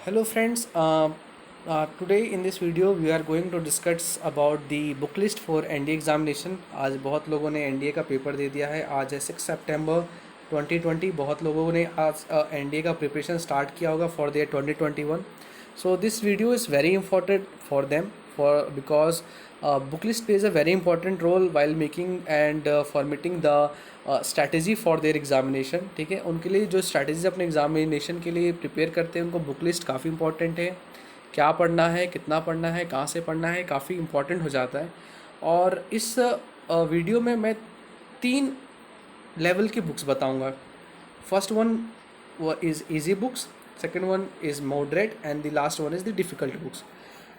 Hello friends, today in this video we are going to discuss about the book list for NDA examination. आज बहुत लोगों ने NDA का paper दे दिया है। आज है 6 सितंबर 2020। बहुत लोगों ने आज एनडीए का प्रिपरेशन स्टार्ट किया होगा for their 2021। So this video is very important for them for because book list plays a very important role while making and formatting the strategy for their examination। ठीक है, उनके लिए जो strategies अपने examination के लिए प्रिपेयर करते हैं उनको बुक लिस्ट काफ़ी इंपॉर्टेंट है। क्या पढ़ना है, कितना पढ़ना है, कहाँ से पढ़ना है, काफ़ी इंपॉर्टेंट हो जाता है। और इस वीडियो में मैं 3 लेवल की बुक्स बताऊंगा। First one is easy books, second one is moderate and the last one is the difficult books.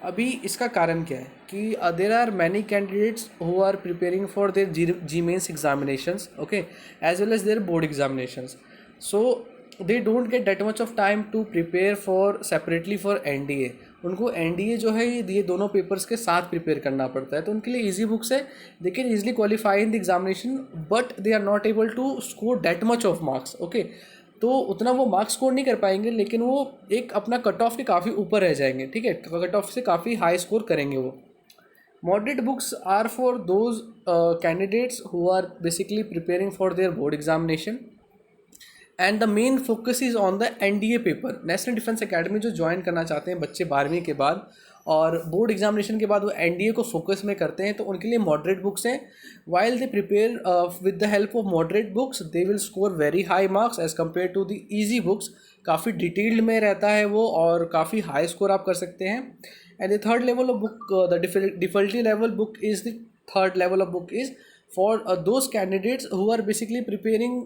अभी इसका कारण क्या है कि there are many candidates who are preparing for their JEE mains examinations, okay, as well as their board examinations. So they don't get that much of time to prepare for separately for NDA. उनको NDA जो है ये दोनों papers के साथ prepare करना पड़ता है, तो उनके लिए इजी बुक्स है। They can easily qualify in the examination but they are not able to score that much of marks, okay. तो उतना वो मार्क्स स्कोर नहीं कर पाएंगे, लेकिन वो एक अपना कट ऑफ के काफ़ी ऊपर रह जाएंगे। ठीक है, कट ऑफ से काफ़ी हाई स्कोर करेंगे वो। Moderate books are for those candidates who are basically preparing for their board examination and the main focus is on the NDA paper. National defence academy जो ज्वाइन करना चाहते हैं बच्चे 12वीं के बाद और बोर्ड एग्जामिनेशन के बाद वो एनडीए को फोकस में करते हैं, तो उनके लिए मॉडरेट बुक्स हैं। While they prepare with the help of moderate books they will score very high marks as compare to the easy books. काफ़ी डिटेल्ड में रहता है वो और काफ़ी हाई स्कोर आप कर सकते हैं। And the third level of book, the difficulty level book is the third level of book is for those candidates who are basically preparing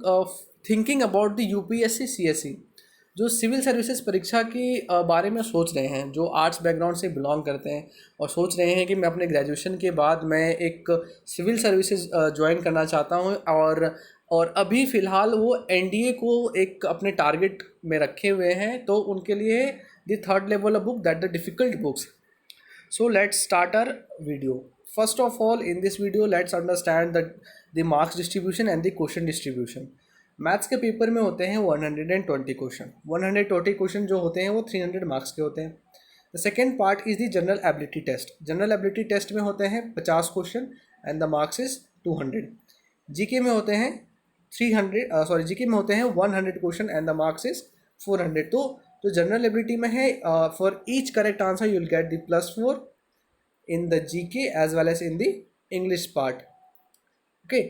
thinking about the UPSC CSC, जो civil services परीक्षा के बारे में सोच रहे हैं, जो arts background से बिलोंग करते हैं और सोच रहे हैं कि मैं अपने ग्रेजुएशन के बाद मैं एक सिविल सर्विसेज ज्वाइन करना चाहता हूं। और अभी फ़िलहाल वो एनडीए को एक अपने टारगेट में रखे हुए हैं, तो उनके लिए the third level of book that the difficult books. So let's start our video. First of all, in this video, let's understand the marks distribution and the question distribution. Maths के paper में होते हैं 120 question. 120 question जो होते हैं वो 300 marks के होते हैं। The second part is the general ability test. General ability test में होते हैं 50 question and the marks is 200। GK में होते हैं 300, सॉरी, जीके में होते हैं 100 question and the marks is 400। तो जो जनरल एबिलिटी में है, for each correct answer you will get the +4 in the GK as well as in the English part, okay.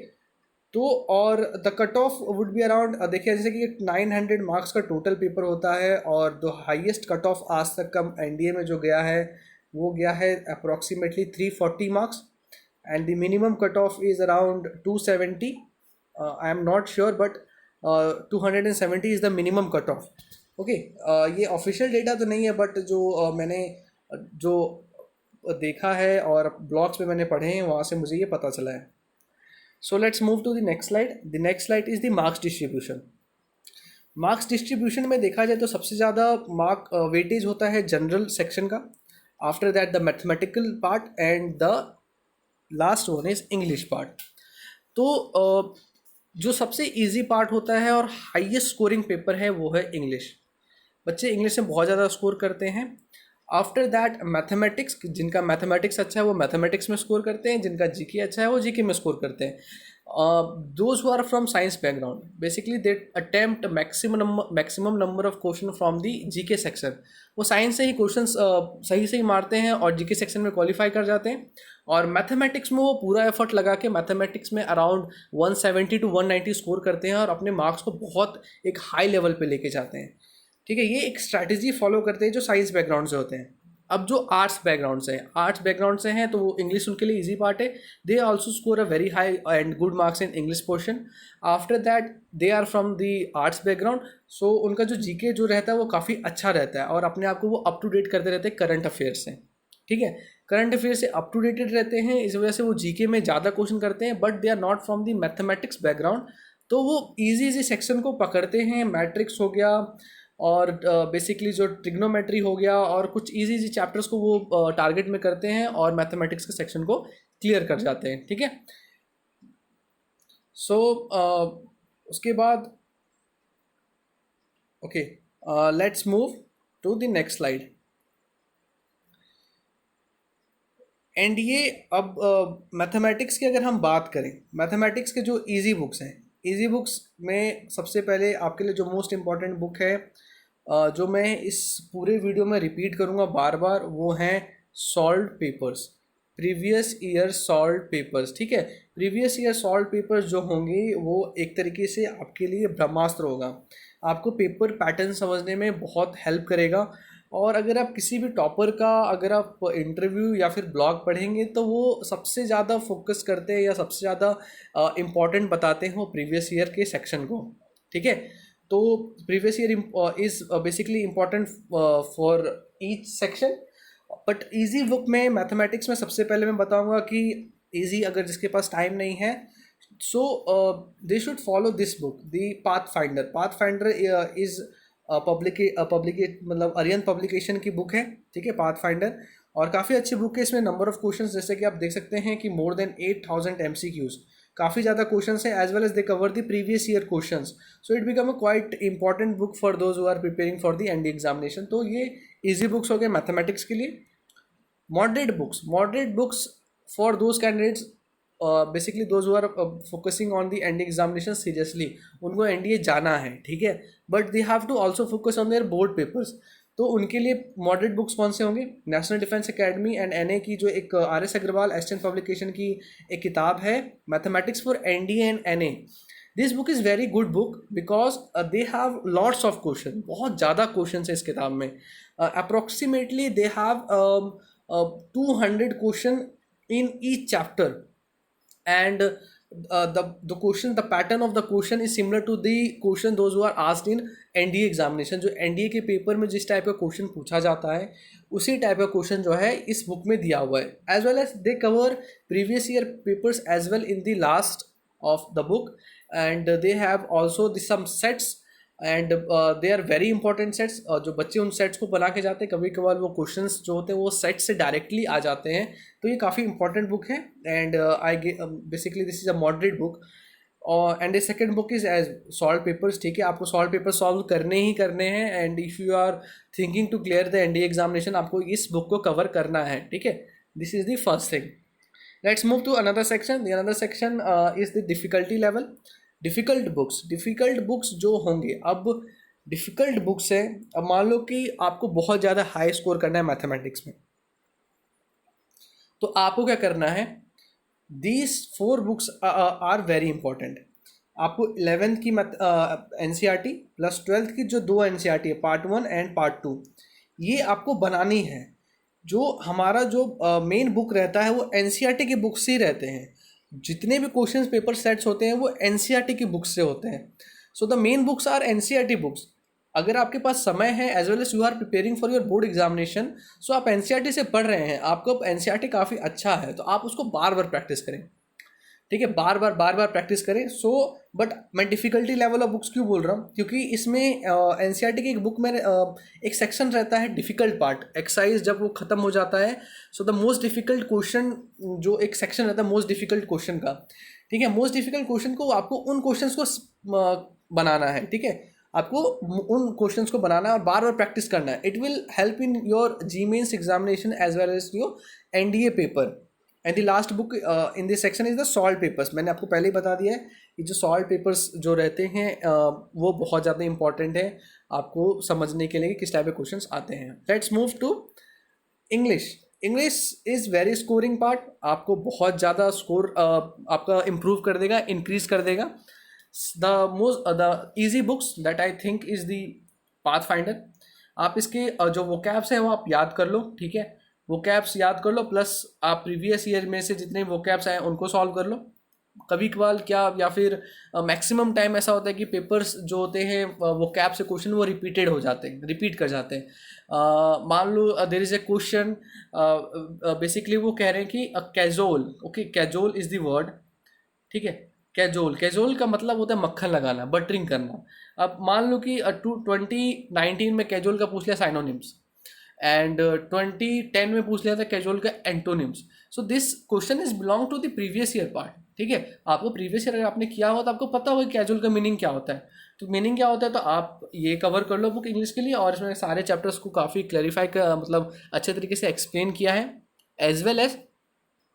तो और the cut off would be around, देखिए जैसे कि 900 marks का टोटल पेपर होता है और जो हाईएस्ट कट ऑफ आज तक का एनडीए में जो गया है वो गया है approximately 340 marks and the minimum cut off is around 270। I am not sure but 270 is the minimum cut off, okay. ये ऑफिशियल डेटा तो नहीं है बट जो मैंने जो देखा है और ब्लॉग्स पे मैंने पढ़े हैं वहाँ से मुझे ये पता चला है। So let's move to the next slide. The next slide is the marks distribution. Marks distribution में देखा जाए तो सबसे ज़्यादा मार्क वेटेज होता है जनरल सेक्शन का, after that the mathematical part and the last one is English part. तो जो सबसे इजी पार्ट होता है और हाईएस्ट स्कोरिंग पेपर है वो है इंग्लिश। बच्चे इंग्लिश में बहुत ज़्यादा स्कोर करते हैं। आफ्टर दैट मैथमेटिक्स, जिनका मैथमेटिक्स अच्छा है वो मैथमेटिक्स में स्कोर करते हैं, जिनका जीके अच्छा है वो जीके में स्कोर करते हैं। Those who are from science background basically they attempt maximum number of question from the GK section. वो साइंस से ही क्वेश्चन सही से ही मारते हैं और जीके सेक्शन में क्वालिफाई कर जाते हैं। और मैथमेटिक्स में वो पूरा एफर्ट लगा के मैथमेटिक्स में अराउंड 170 to 190 स्कोर करते हैं और अपने मार्क्स को बहुत एक हाई लेवल पे लेके जाते हैं। ठीक है, ये एक स्ट्रैटेजी फॉलो करते हैं जो साइंस बैकग्राउंड से होते हैं। अब जो आर्ट्स बैकग्राउंड से हैं तो वो इंग्लिश उनके लिए इजी पार्ट है। They also score a very high and good marks in English portion. After that they are from the arts background, so उनका जो जीके जो रहता है वो काफ़ी अच्छा रहता है और अपने आप को वो अप टू डेट करते रहते हैं करंट अफेयर से। ठीक है, करंट अफेयर से अप टू डेटेड रहते हैं, इस वजह से वो जीके में ज़्यादा क्वेश्चन करते हैं but they are not from the mathematics background. तो वो इजी सेक्शन को पकड़ते हैं, मैट्रिक्स हो गया और बेसिकली जो ट्रिग्नोमेट्री हो गया और कुछ इजी चैप्टर्स को वो टारगेट में करते हैं और मैथमेटिक्स के सेक्शन को क्लियर कर जाते हैं। ठीक है, सो उसके बाद okay, let's move to the next slide. NDA, अब मैथमेटिक्स की अगर हम बात करें, मैथमेटिक्स के जो इजी बुक्स हैं, इजी बुक्स में सबसे पहले आपके लिए जो मोस्ट इम्पॉर्टेंट बुक है, जो मैं इस पूरे वीडियो में रिपीट करूँगा बार बार, वो हैं solved papers, previous year solved papers. ठीक है, प्रीवियस ईयर सॉल्व्ड पेपर्स जो होंगे वो एक तरीके से आपके लिए ब्रह्मास्त्र होगा, आपको पेपर पैटर्न समझने में बहुत हेल्प करेगा। और अगर आप किसी भी टॉपर का अगर आप इंटरव्यू या फिर ब्लॉग पढ़ेंगे तो वो सबसे ज़्यादा फोकस करते हैं या सबसे ज़्यादा इम्पॉर्टेंट बताते हैं वो प्रीवियस ईयर के सेक्शन को। ठीक है, तो previous year is basically important for each section. But easy book में मैथमेटिक्स में सबसे पहले मैं बताऊंगा कि इजी, अगर जिसके पास टाइम नहीं है, so they should follow this book, the pathfinder. Pathfinder is publicate मतलब अरियन पब्लिकेशन की बुक है। ठीक है, पाथफाइंडर, और काफ़ी अच्छी बुक है। इसमें नंबर ऑफ क्वेश्चंस जैसे कि आप देख सकते हैं कि मोर देन 8000 MCQs, काफ़ी ज़्यादा क्वेश्चंस हैं, as well as they cover the previous year questions. So it become a quite important book for those who are preparing for the ND examination. तो ये ईजी बुक्स हो गए mathematics के लिए। Moderate books for those candidates, basically those who are focusing on the NDA examination seriously, उनको NDA जाना है। ठीक है, but they have to also focus on their board papers. तो उनके लिए मॉडरेट बुक्स कौन से होंगे? National defence academy and NA की जो एक RS अग्रवाल एस्टन पब्लिकेशन की एक किताब है, mathematics for NDA and NA। This book is very good book because they have lots of question, बहुत ज़्यादा क्वेश्चन है इस किताब में। Approximately they have 200 question in each chapter, and the pattern of the question is similar to the question those who are asked in NDA examination। जो NDA के paper में जिस टाइप का क्वेश्चन पूछा जाता है उसी टाइप का क्वेश्चन जो है इस बुक में दिया हुआ है। As well as they cover previous year papers as well in the last of the book, and they have also some sets, and they are very important sets। जो बच्चे उन सेट्स को बना के जाते हैं, कभी कभार वो क्वेश्चंस जो होते हैं वो सेट से डायरेक्टली आ जाते हैं। तो ये काफ़ी इंपॉर्टेंट बुक है, and basically this is a moderate book. और and the second book is as solve papers. ठीक है, आपको सॉल्व पेपर सॉल्व करने ही करने हैं, and if you are thinking to clear the NDA examination आपको इस बुक को कवर करना है। ठीक है, this is the first thing. Let's move to another section. The another section is the difficulty level. Difficult books जो होंगे, अब difficult books है, अब मान लो कि आपको बहुत ज़्यादा हाई स्कोर करना है मैथमेटिक्स में, तो आपको क्या करना है? These 4 books are very important। आपको 11th की NCERT प्लस 12th की जो 2 NCERT है, पार्ट 1 एंड पार्ट 2, ये आपको बनानी है। जो हमारा जो मेन बुक रहता है वो NCERT की बुक से ही रहते हैं। जितने भी क्वेश्चंस पेपर सेट्स होते हैं वो NCERT की बुक से होते हैं। So the main books are NCERT books. अगर आपके पास समय है, as well as you are preparing for your board examination, so आप NCERT से पढ़ रहे हैं, आपको NCERT काफ़ी अच्छा है, तो आप उसको बार बार प्रैक्टिस करें। ठीक है, बार बार प्रैक्टिस करें। सो बट मैं डिफ़िकल्टी लेवल ऑफ बुक्स क्यों बोल रहा हूँ? क्योंकि इसमें NCERT की एक बुक में एक सेक्शन रहता है डिफ़िकल्ट पार्ट, एक्सरसाइज जब वो ख़त्म हो जाता है, so the most difficult question, जो एक सेक्शन रहता है मोस्ट डिफ़िकल्ट क्वेश्चन का। ठीक है, मोस्ट डिफ़िकल्ट क्वेश्चन को आपको उन क्वेश्चन को बनाना है। ठीक है, आपको उन क्वेश्चंस को बनाना है और बार बार प्रैक्टिस करना है। It will help in your GMains examination as well as your NDA paper. And the last book in this section is the solve papers. मैंने आपको पहले ही बता दिया है कि जो सॉल्व पेपर्स जो रहते हैं वो बहुत ज़्यादा इंपॉर्टेंट है आपको समझने के लिए कि किस टाइप के क्वेश्चंस आते हैं। Let's move to English. English is very scoring part, आपको बहुत ज़्यादा स्कोर आपका इम्प्रूव कर देगा, इंक्रीज कर देगा। The easy books that I think is the pathfinder. आप इसके जो वोकैब्स हैं वो आप याद कर लो। ठीक है, वोकैब्स याद कर लो, प्लस आप प्रीवियस ईयर में से जितने वोकैब्स आए उनको सॉल्व कर लो। कभी कभार क्या, या फिर मैक्सिमम टाइम ऐसा होता है कि पेपर्स जो होते हैं वोकैब से क्वेश्चन वो रिपीटेड हो जाते हैं, रिपीट कर जाते हैं। मान लो there is a question, basically वो कह रहे हैं कि cajole, okay, cajole is the word. ठीक है, कैजोल का मतलब होता है मक्खन लगाना, बटरिंग करना। अब मान लो कि 2019 में कैजोल का पूछ लिया साइनोनिम्स, एंड 2010 में पूछ लिया था कैजुअल का antonyms. So this question is belong to the previous year part. ठीक है, आपको प्रीवियस ईयर अगर आपने किया हो तो आपको पता होगा कैजुअल का मीनिंग क्या होता है। तो मीनिंग क्या होता है, तो आप ये कवर कर लो बुक इंग्लिश के लिए, और इसमें सारे चैप्टर्स को काफ़ी क्लैरिफाई कर मतलब अच्छे तरीके से एक्सप्लेन किया है, as well as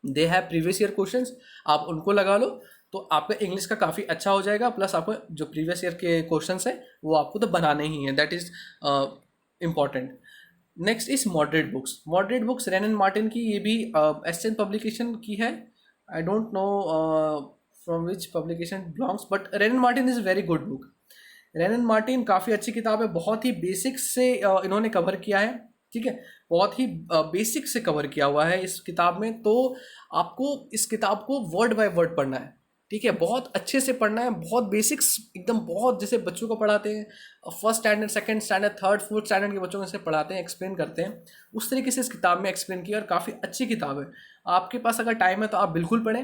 they have previous year questions, आप उनको लगा लो तो आपका इंग्लिश का काफ़ी अच्छा हो जाएगा। प्लस आपको जो प्रीवियस ईयर के क्वेश्चंस है वो आपको तो बनाने ही हैं, that is important. Next is moderate books. Moderate books rain and Martin की, ये भी एस्टन पब्लिकेशन की है। I don't know from which publication belongs, but rain and Martin is very good book. Rain and Martin काफ़ी अच्छी किताब है, बहुत ही बेसिक्स से इन्होंने कवर किया है, ठीक है, बहुत ही बेसिक से कवर किया हुआ है इस किताब में। तो आपको इस किताब को वर्ड बाय वर्ड पढ़ना है, ठीक है, बहुत अच्छे से पढ़ना है, बहुत बेसिक्स एकदम, बहुत जैसे बच्चों को पढ़ाते हैं first standard, second standard, third, fourth standard के बच्चों को जैसे पढ़ाते हैं, एक्सप्लेन करते हैं, उस तरीके से इस किताब में एक्सप्लेन किया, और काफ़ी अच्छी किताब है। आपके पास अगर टाइम है तो आप बिल्कुल पढ़ें,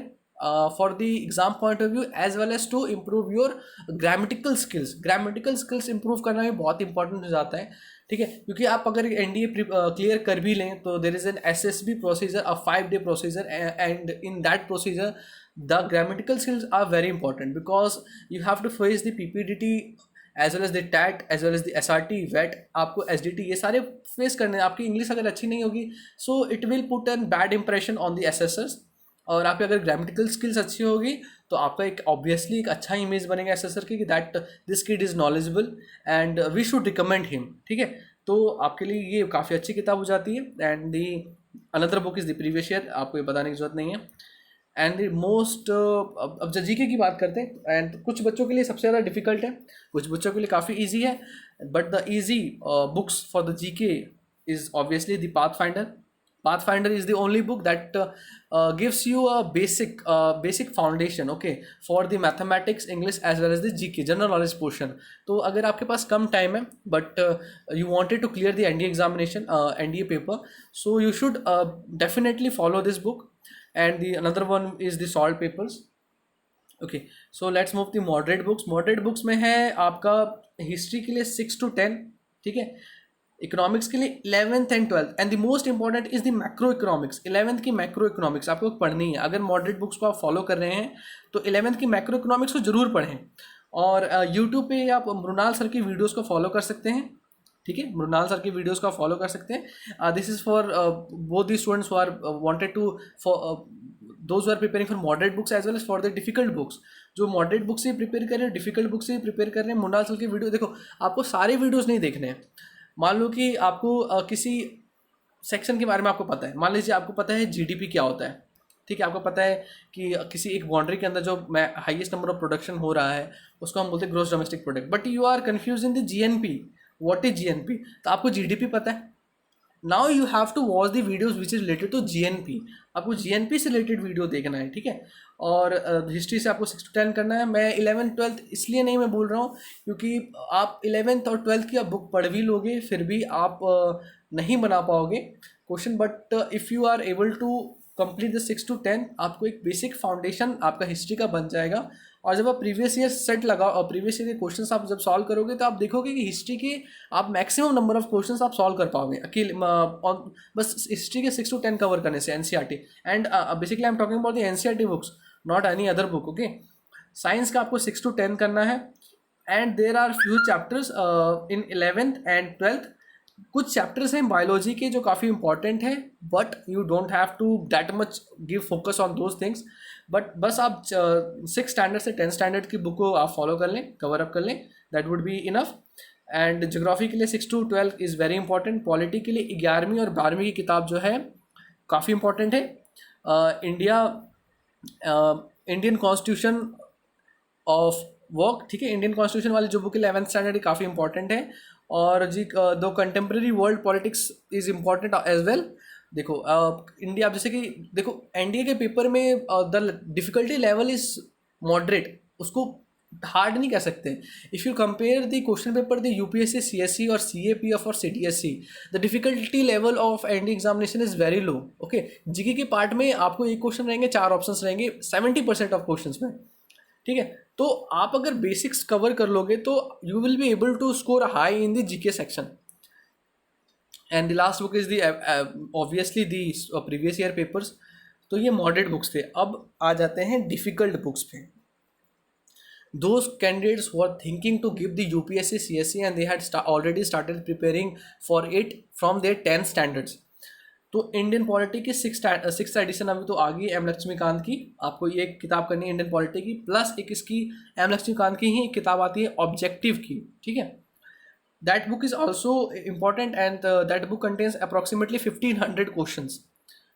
for the exam point of view, as well as to improve your grammatical skills. Grammatical skills improve करना भी बहुत इंपॉर्टेंट हो जाता है, ठीक है, क्योंकि आप अगर एनडीए क्लियर कर भी लें तो there is an SSB procedure, a 5-day procedure, and in that procedure the grammatical skills are very important, because you have to face the PPDT as well as the TAT as well as the SRT, VET, आपको SDT ये सारे face करने हैं। आपकी English अगर अच्छी नहीं होगी, so it will put an bad impression on the assessors, और आपकी अगर ग्रामेटिकल स्किल्स अच्छी होगी तो आपका एक ऑब्वियसली एक अच्छा इमेज बनेगा एसेसर की, that this kid is knowledgeable and we should recommend him, ठीक है। तो आपके लिए ये काफ़ी अच्छी किताब हो जाती है। And the another book is the previous year, आपको ये बताने की जरूरत नहीं है। एंड द मोस्ट, अब जब जीके की बात करते हैं, एंड कुछ बच्चों के लिए सबसे ज़्यादा डिफिकल्ट है, कुछ बच्चों के लिए काफ़ी इजी है, but the easy books for the GK is obviously the pathfinder. Pathfinder is the only book that gives you a basic foundation, okay, for the mathematics, English as well as the GK general knowledge portion. तो अगर आपके पास कम time है but you wanted to clear the NDA examination, NDA paper, so you should definitely follow this book. And the another one is the solved papers. Okay, so let's move the moderate books. Moderate books में है आपका history के लिए 6 to 10, ठीक है, economics के लिए 11th and 12th, and the most important is the macro economics. 11th की मैक्रो इकोनॉमिक्स आपको पढ़नी है। अगर मॉडरेट बुक्स को आप फॉलो कर रहे हैं तो 11th की मैक्रो इकोनॉमिक्स को जरूर पढ़ें। और यूट्यूब पे आप मृणाल सर की वीडियोज़ को फॉलो कर सकते हैं, ठीक है, मृणाल सर की वीडियोज़ को आप फॉलो कर सकते हैं। This is for both the students who are wanted to those who are preparing for moderate books as well as for the difficult books. जो मॉडरेट बुक से प्रिपेयर कर रहे हैं, डिफिकल्ट बुक से प्रिपेयर कर रहे हैं, मृणाल सर की वीडियो देखो। आपको सारे वीडियोज़ नहीं देखने हैं। मान लो कि आपको किसी सेक्शन के बारे में आपको पता है, मान लीजिए आपको पता है जीडीपी क्या होता है, ठीक है, आपको पता है कि किसी एक बाउंड्री के अंदर जो हाईएस्ट नंबर ऑफ प्रोडक्शन हो रहा है उसको हम बोलते हैं gross domestic product, but you are confuse in the GNP, what is GNP. तो आपको जीडीपी पता है, now you have to watch the videos which is related to GNP. आपको जीएनपी से रिलेटेड वीडियो देखना है, ठीक है। और हिस्ट्री से आपको 6 to 10 करना है। मैं 11th 12th इसलिए नहीं मैं बोल रहा हूँ क्योंकि आप 11th और 12th की आप बुक पढ़ भी लोगे फिर भी आप नहीं बना पाओगे question, but if you are able to complete the 6 to 10 आपको एक बेसिक फाउंडेशन आपका हिस्ट्री का बन जाएगा। और जब आप प्रीवियस ईयर सेट लगाओ और प्रीवियस ईयर के क्वेश्चंस आप जब सॉल्व करोगे तो आप देखोगे कि हिस्ट्री के आप मैक्सिमम नंबर ऑफ क्वेश्चंस आप सॉल्व कर पाओगे अकेले बस हिस्ट्री के 6 to 10 कवर करने से, NCERT. And basically I am talking about the NCERT books, not any other book, okay. Science का आपको 6 to 10 करना है, and there are few chapters in 11th and 12th। कुछ चैप्टर्स हैं बायोलॉजी के जो काफ़ी इंपॉर्टेंट हैं, but you don't have to that much give focus on those things. But बस आप 6 स्टैंडर्ड से 10 स्टैंडर्ड की बुक को आप फॉलो कर लें, कवर अप कर लें, that would be enough. And geography के लिए 6 to 12 is very important. Polity के लिए 11वीं और 12वीं की किताब जो है काफ़ी इंपॉर्टेंट है। इंडियन कॉन्स्टिट्यूशन ऑफ वर्क, ठीक है, इंडियन कॉन्स्टिट्यूशन वाली जो बुक है 11th स्टैंडर्ड काफ़ी इंपॉर्टेंट है। और जी दो contemporary world politics is important as well. देखो इंडिया, अब जैसे कि देखो एनडीए के पेपर में the difficulty level is moderate, उसको हार्ड नहीं कह सकते। If you compare the question paper the UPSC, CSC और सीएपीएफ और CTSC, the difficulty level of NDA examination is very low, okay. GK के पार्ट में आपको एक क्वेश्चन रहेंगे, 4 ऑप्शंस रहेंगे 70% ऑफ क्वेश्चंस में, ठीक है। तो आप अगर बेसिक्स कवर कर लोगे तो you will be able to score high in the GK section. And the last book is the obviously the previous year papers. तो ये मॉडरेट बुक्स थे। अब आ जाते हैं डिफ़िकल्ट बुक्स पे। those candidates who are thinking to give the UPSC CSC and they had already started preparing for it from their 10th standards. तो Indian polity की सिक्स एडिशन अभी तो आ गई एम लक्ष्मीकांत की, आपको ये किताब करनी है इंडियन पॉलिटी की, प्लस एक इसकी एम लक्ष्मीकांत की ही एक किताब आती है ऑब्जेक्टिव की, ठीक है. That book is also important and that book contains approximately 1500 questions.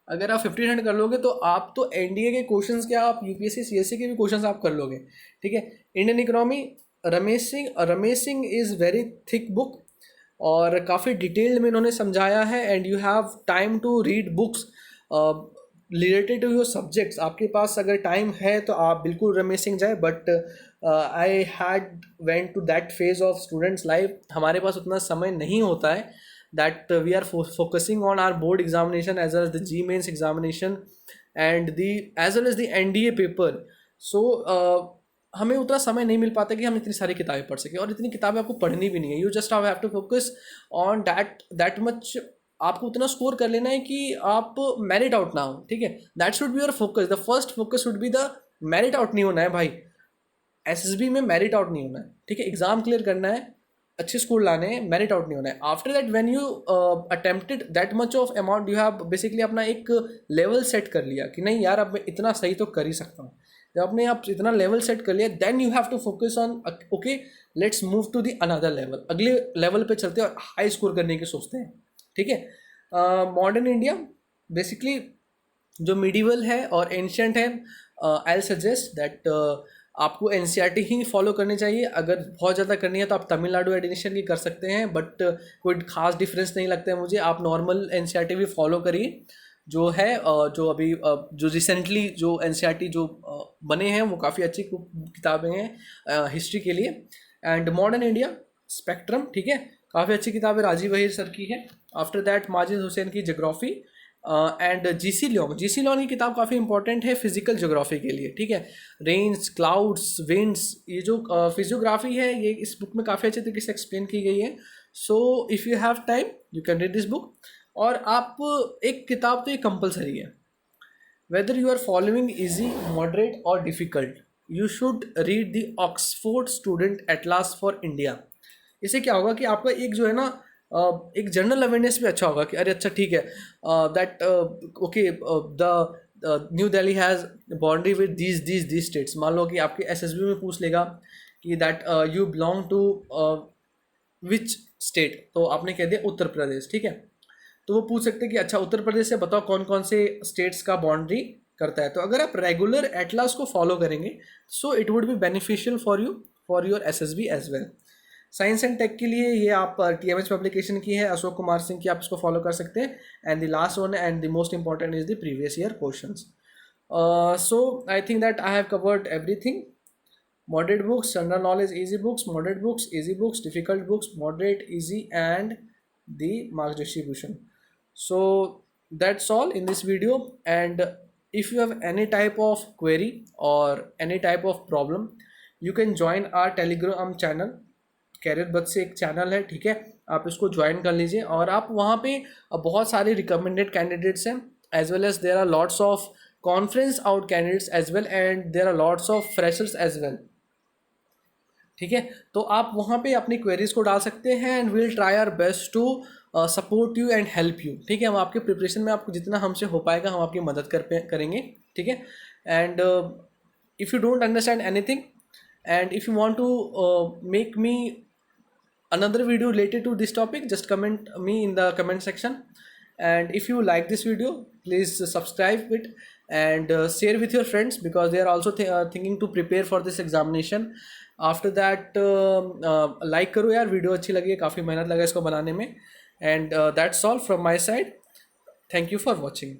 अगर आप 1500 कर लोगे तो आप तो एनडीए के क्वेश्चंस क्या, आप यूपीएससी सीएससी के भी क्वेश्चंस आप कर लोगे, ठीक है. Indian economy, Ramesh Singh is very thick book और काफ़ी डिटेल्ड में इन्होंने समझाया है. And you have time to read books related to your subjects. आपके पास अगर टाइम है तो आप बिल्कुल रमेश सिंह जाए. But I had went to that phase of students life. हमारे पास उतना समय नहीं होता है that we are focusing on our board examination as well as the G-Mains examination and as well as the NDA paper. So हमें उतना समय नहीं मिल पाता कि हम इतनी सारी किताबें पढ़ सकें, और इतनी किताबें आपको पढ़नी भी नहीं है. You just have to focus on that much. आपको उतना स्कोर कर लेना है कि आप मेरिट आउट ना हो, ठीक है. That should be your focus. The first focus should be the merit out नहीं होना है भाई. एसएसबी में मेरिट आउट नहीं होना है, ठीक है. एग्जाम क्लियर करना है, अच्छे स्कोर लाने हैं, मेरिट आउट नहीं होना है. After that when you attempted that much of amount, you have basically अपना एक लेवल सेट कर लिया कि नहीं यार अब मैं इतना सही तो कर ही सकता हूँ. जब आपने आप इतना लेवल सेट कर लिया, then you have to focus on okay let's move to the another level. अगले लेवल पे चलते हैं और हाई स्कोर करने की सोचते हैं, ठीक है. मॉडर्न इंडिया बेसिकली जो मिडिवल है और एंशियंट है, आई विल सजेस्ट दैट आपको एनसीईआरटी ही फॉलो करनी चाहिए. अगर बहुत ज़्यादा करनी है तो आप तमिलनाडु एडिशन की कर सकते हैं, बट कोई खास डिफरेंस नहीं लगता है मुझे. आप नॉर्मल एनसीईआरटी भी फॉलो करिए जो है. जो अभी जो रिसेंटली जो एनसीईआरटी जो बने हैं वो काफ़ी अच्छी किताबें हैं हिस्ट्री के लिए. एंड मॉडर्न इंडिया, स्पेक्ट्रम, ठीक है, काफ़ी अच्छी किताब है, राजीव वहीर सर की है. आफ्टर दैट माजिद हुसैन की जोग्राफी एंड जीसी लॉन्ग की किताब काफ़ी इंपॉर्टेंट है फिजिकल ज्योग्राफी के लिए, ठीक है. रेन्स, क्लाउड्स, विंड्स, ये जो फिजियोग्राफी है ये इस बुक में काफ़ी अच्छे तरीके से एक्सप्लेन की गई है. So if you have time you can read this book. और आप एक किताब तो ये कंपलसरी है, whether you are following easy, moderate और difficult, you should read the Oxford student atlas for India. इससे क्या होगा कि आपका एक जो है ना एक जनरल अवेयरनेस भी अच्छा होगा कि अरे अच्छा ठीक है that okay the New Delhi has boundary with these states. मान लो कि आपके एसएसबी में पूछ लेगा कि that you belong to which state, तो आपने कह दिया उत्तर प्रदेश, ठीक है. तो वो पूछ सकते हैं कि अच्छा उत्तर प्रदेश से बताओ कौन कौन से स्टेट्स का बाउंड्री करता है. तो अगर आप रेगुलर एटलास को फॉलो करेंगे so it would be beneficial for you for your SSB as well. Science and tech के लिए ये आप टीएमएच पब्लिकेशन की है, अशोक कुमार सिंह की, आप इसको फॉलो कर सकते हैं. And the last one and the most important is the previous year questions. So I think that I have covered everything. Moderate books, general knowledge, easy books, moderate books, easy books, difficult books, moderate, easy, and the marks distribution. So that's all in this video. And if you have any type of query or any type of problem, you can join our Telegram channel. Career बद से एक channel है, ठीक है, आप इसको join कर लीजिए. और आप वहाँ पे बहुत सारे रिकमेंडेड कैंडिडेट्स हैं, as well as there are lots of conference out candidates as well, and there are lots of freshers as well, ठीक है. तो आप वहाँ पे अपनी क्वेरीज को डाल सकते हैं and we'll try our best to support you and help you, ठीक है. हम आपके प्रिपरेशन में आपको जितना हमसे हो पाएगा हम आपकी मदद करेंगे, ठीक है. And if you don't understand anything and if you want to make me another video related to this topic, just comment me in the comment section. And if you like this video, please subscribe it and share with your friends because they are also thinking to prepare for this examination. After that like करो यार, video अच्छी लगी है, काफ़ी मेहनत लगा इसको बनाने में. And that's all from my side. Thank you for watching.